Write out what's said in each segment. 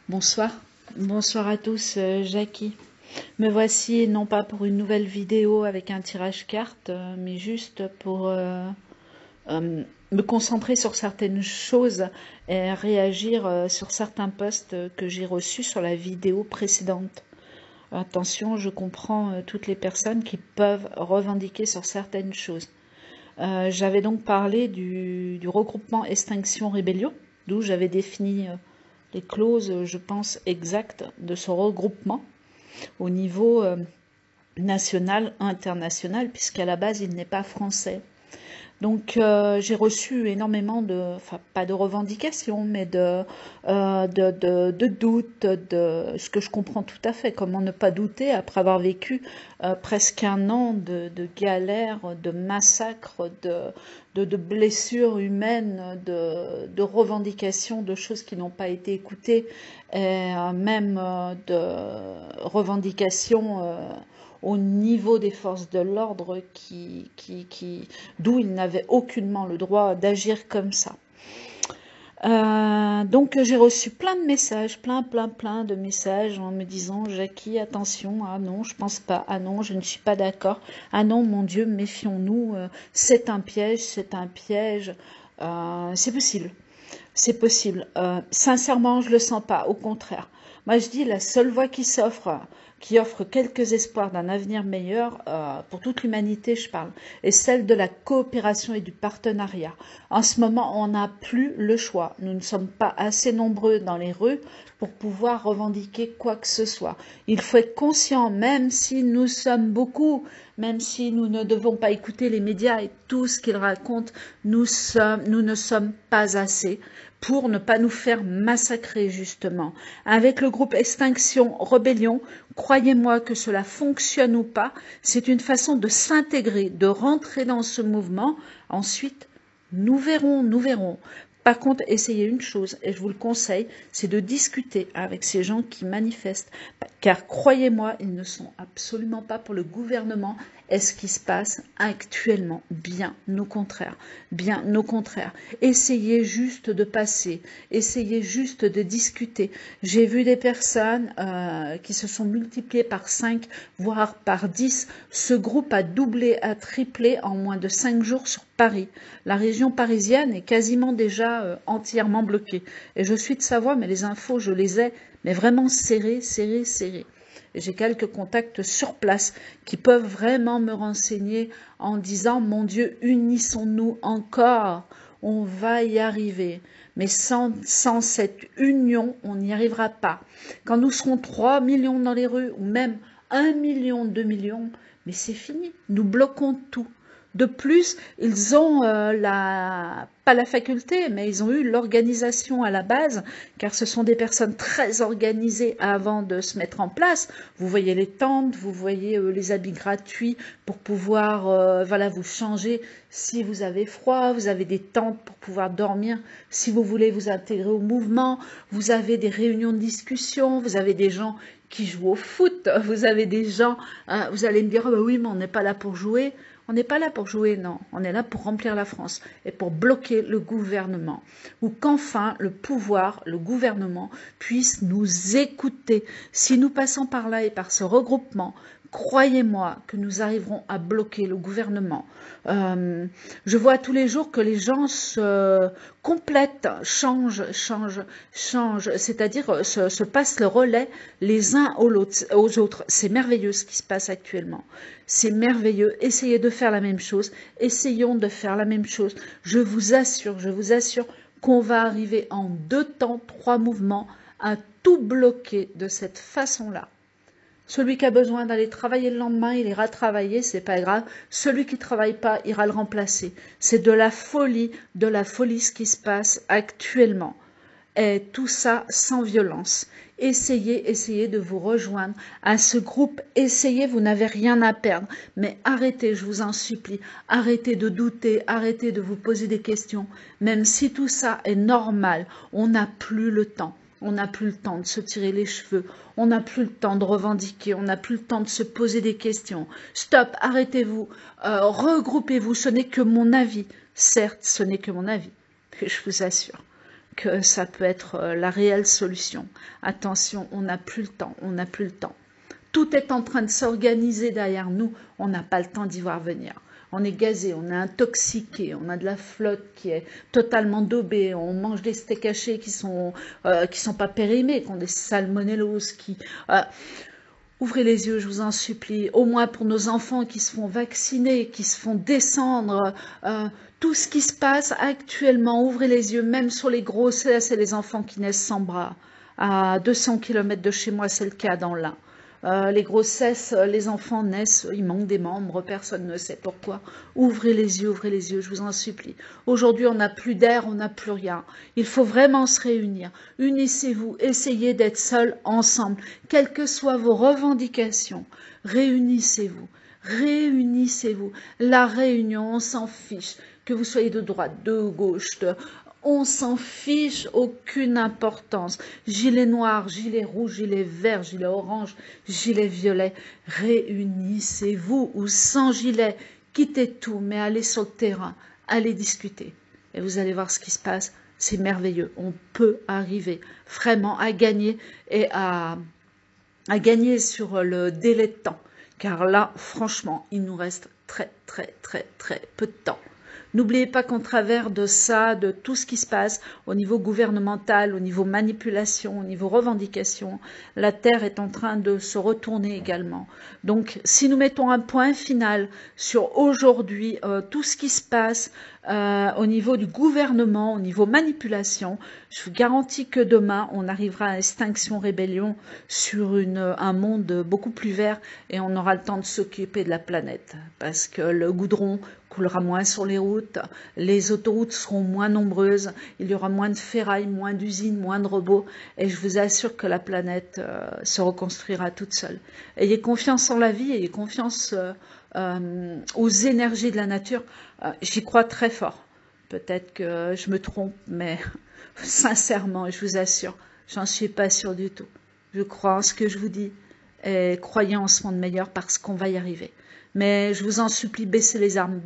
Bonsoir, bonsoir à tous, Jackie. Me voici non pas pour une nouvelle vidéo avec un tirage carte, mais juste pour me concentrer sur certaines choses et réagir sur certains posts que j'ai reçus sur la vidéo précédente. Attention, je comprends toutes les personnes qui peuvent revendiquer sur certaines choses. J'avais donc parlé du regroupement Extinction Rébellion, d'où j'avais défini les clauses, je pense, exactes de ce regroupement au niveau national, international, puisqu'à la base, il n'est pas français. Donc j'ai reçu énormément de, enfin pas de revendications, mais de doutes, de ce que je comprends tout à fait. Comment ne pas douter après avoir vécu presque un an de galères, de massacres, de blessures humaines, de revendications, de choses qui n'ont pas été écoutées, et même de revendications au niveau des forces de l'ordre d'où ils n'avaient aucunement le droit d'agir comme ça. Donc j'ai reçu plein de messages, plein de messages en me disant « Jackie, attention, ah non, je pense pas, ah non, je ne suis pas d'accord, ah non, mon Dieu, méfions-nous, c'est un piège, c'est un piège. » C'est possible, c'est possible. Sincèrement, je le sens pas, au contraire. Moi, je dis la seule voie qui offre quelques espoirs d'un avenir meilleur, pour toute l'humanité, je parle, est celle de la coopération et du partenariat. En ce moment, on n'a plus le choix. Nous ne sommes pas assez nombreux dans les rues pour pouvoir revendiquer quoi que ce soit. Il faut être conscient, même si nous sommes beaucoup, même si nous ne devons pas écouter les médias et tout ce qu'ils racontent, nous ne sommes pas assez pour ne pas nous faire massacrer, justement. Avec le groupe Extinction Rébellion, croyez-moi que cela fonctionne ou pas, c'est une façon de s'intégrer, de rentrer dans ce mouvement. Ensuite, nous verrons, nous verrons. Par contre, essayez une chose, et je vous le conseille, c'est de discuter avec ces gens qui manifestent. Car croyez-moi, ils ne sont absolument pas pour le gouvernement et ce qui se passe actuellement. Bien au contraire, bien au contraire. Essayez juste de passer, essayez juste de discuter. J'ai vu des personnes qui se sont multipliées par 5, voire par 10. Ce groupe a doublé, a triplé en moins de 5 jours sur Paris. La région parisienne est quasiment déjà entièrement bloquée. Et je suis de Savoie, mais les infos, je les ai, mais vraiment serrées. J'ai quelques contacts sur place qui peuvent vraiment me renseigner en disant « Mon Dieu, unissons-nous encore, on va y arriver ». Mais sans cette union, on n'y arrivera pas. Quand nous serons 3 millions dans les rues, ou même 1 million, 2 millions, mais c'est fini, nous bloquons tout. De plus, ils ont pas la faculté, mais ils ont eu l'organisation à la base, car ce sont des personnes très organisées avant de se mettre en place. Vous voyez les tentes, vous voyez les habits gratuits pour pouvoir voilà, vous changer si vous avez froid, vous avez des tentes pour pouvoir dormir si vous voulez vous intégrer au mouvement, vous avez des réunions de discussion, vous avez des gens qui jouent au foot, vous avez des gens, vous allez me dire oh, bah oui, mais on n'est pas là pour jouer. On n'est pas là pour jouer, non. On est là pour remplir la France et pour bloquer le gouvernement. Ou qu'enfin le pouvoir, le gouvernement, puisse nous écouter. Si nous passons par là et par ce regroupement, croyez-moi que nous arriverons à bloquer le gouvernement. Je vois tous les jours que les gens se complètent, changent, c'est-à-dire se passent le relais les uns aux autres. C'est merveilleux ce qui se passe actuellement. C'est merveilleux. Essayez de faire la même chose. Essayons de faire la même chose. Je vous assure qu'on va arriver en 2 temps, 3 mouvements à tout bloquer de cette façon-là. Celui qui a besoin d'aller travailler le lendemain, il ira travailler, c'est pas grave. Celui qui travaille pas ira le remplacer. C'est de la folie ce qui se passe actuellement. Et tout ça sans violence. Essayez de vous rejoindre à ce groupe. Essayez, vous n'avez rien à perdre. Mais arrêtez, je vous en supplie. Arrêtez de douter, arrêtez de vous poser des questions. Même si tout ça est normal, on n'a plus le temps. On n'a plus le temps de se tirer les cheveux, on n'a plus le temps de revendiquer, on n'a plus le temps de se poser des questions. Stop, arrêtez-vous, regroupez-vous, ce n'est que mon avis. Certes, ce n'est que mon avis, mais je vous assure que ça peut être la réelle solution. Attention, on n'a plus le temps, on n'a plus le temps. Tout est en train de s'organiser derrière nous, on n'a pas le temps d'y voir venir. On est gazé, on est intoxiqué, on a de la flotte qui est totalement daubée, on mange des steaks hachés qui sont pas périmés, qui ont des salmonelloses, ouvrez les yeux, je vous en supplie, au moins pour nos enfants qui se font vacciner, qui se font descendre, tout ce qui se passe actuellement, ouvrez les yeux, même sur les grossesses et les enfants qui naissent sans bras. À 200 km de chez moi, c'est le cas dans l'Ain. Les grossesses, les enfants naissent, ils manquent des membres, personne ne sait pourquoi. Ouvrez les yeux, je vous en supplie. Aujourd'hui, on n'a plus d'air, on n'a plus rien. Il faut vraiment se réunir. Unissez-vous, essayez d'être seuls ensemble, quelles que soient vos revendications. Réunissez-vous, réunissez-vous. La réunion, on s'en fiche. Que vous soyez de droite, de gauche, on s'en fiche, aucune importance. Gilet noir, gilet rouge, gilet vert, gilet orange, gilet violet. Réunissez-vous ou sans gilet. Quittez tout, mais allez sur le terrain, allez discuter. Et vous allez voir ce qui se passe. C'est merveilleux. On peut arriver vraiment à gagner et à gagner sur le délai de temps. Car là, franchement, il nous reste très peu de temps. N'oubliez pas qu'en travers de ça, de tout ce qui se passe au niveau gouvernemental, au niveau manipulation, au niveau revendication, la Terre est en train de se retourner également. Donc, si nous mettons un point final sur aujourd'hui, tout ce qui se passe au niveau du gouvernement, au niveau manipulation, je vous garantis que demain, on arrivera à Extinction Rébellion sur un monde beaucoup plus vert et on aura le temps de s'occuper de la planète parce que le goudron coulera moins sur les routes, les autoroutes seront moins nombreuses, il y aura moins de ferraille, moins d'usines, moins de robots et je vous assure que la planète se reconstruira toute seule. Ayez confiance en la vie, ayez confiance aux énergies de la nature, j'y crois très fort. Peut-être que je me trompe, mais sincèrement, je vous assure, j'en suis pas sûre du tout. Je crois en ce que je vous dis et croyez en ce monde meilleur parce qu'on va y arriver. Mais je vous en supplie, baissez les armes,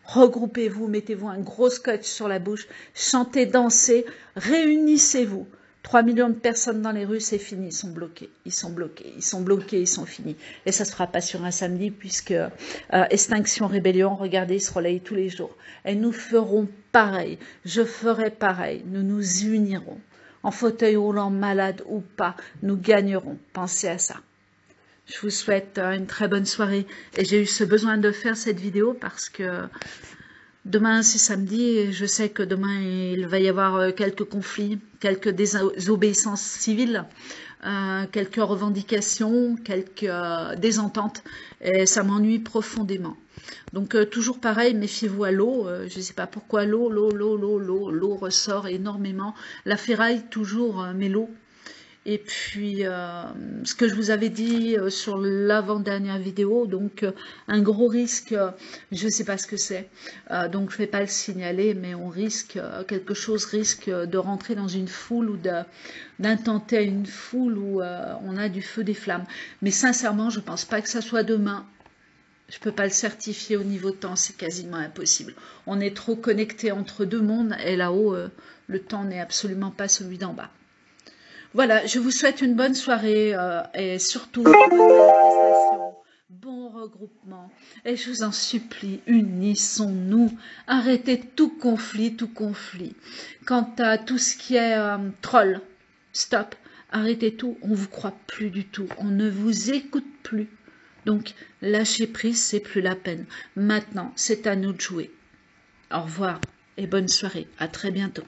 regroupez-vous, mettez-vous un gros scotch sur la bouche, chantez, dansez, réunissez-vous. 3 millions de personnes dans les rues, c'est fini, ils sont bloqués, ils sont finis. Et ça ne se fera pas sur un samedi puisque Extinction Rébellion, regardez, ils se relayent tous les jours. Et nous ferons pareil, je ferai pareil, nous nous unirons. En fauteuil roulant, malade ou pas, nous gagnerons, pensez à ça. Je vous souhaite une très bonne soirée et j'ai eu ce besoin de faire cette vidéo parce que demain c'est samedi et je sais que demain il va y avoir quelques conflits, quelques désobéissances civiles, quelques revendications, quelques désententes et ça m'ennuie profondément. Donc toujours pareil, méfiez-vous à l'eau, je ne sais pas pourquoi l'eau ressort énormément, la ferraille toujours met l'eau. Et puis, ce que je vous avais dit sur l'avant-dernière vidéo, donc un gros risque, je ne sais pas ce que c'est, donc je ne vais pas le signaler, mais on risque, quelque chose risque de rentrer dans une foule ou d'intenter à une foule où on a du feu des flammes. Mais sincèrement, je ne pense pas que ça soit demain. Je ne peux pas le certifier au niveau temps, c'est quasiment impossible. On est trop connectés entre deux mondes et là-haut, le temps n'est absolument pas celui d'en bas. Voilà, je vous souhaite une bonne soirée et surtout bonne manifestation, bon regroupement. Et je vous en supplie, unissons-nous, arrêtez tout conflit. Quant à tout ce qui est troll, stop, arrêtez tout, on ne vous croit plus du tout, on ne vous écoute plus. Donc, lâchez prise, c'est plus la peine. Maintenant, c'est à nous de jouer. Au revoir et bonne soirée, à très bientôt.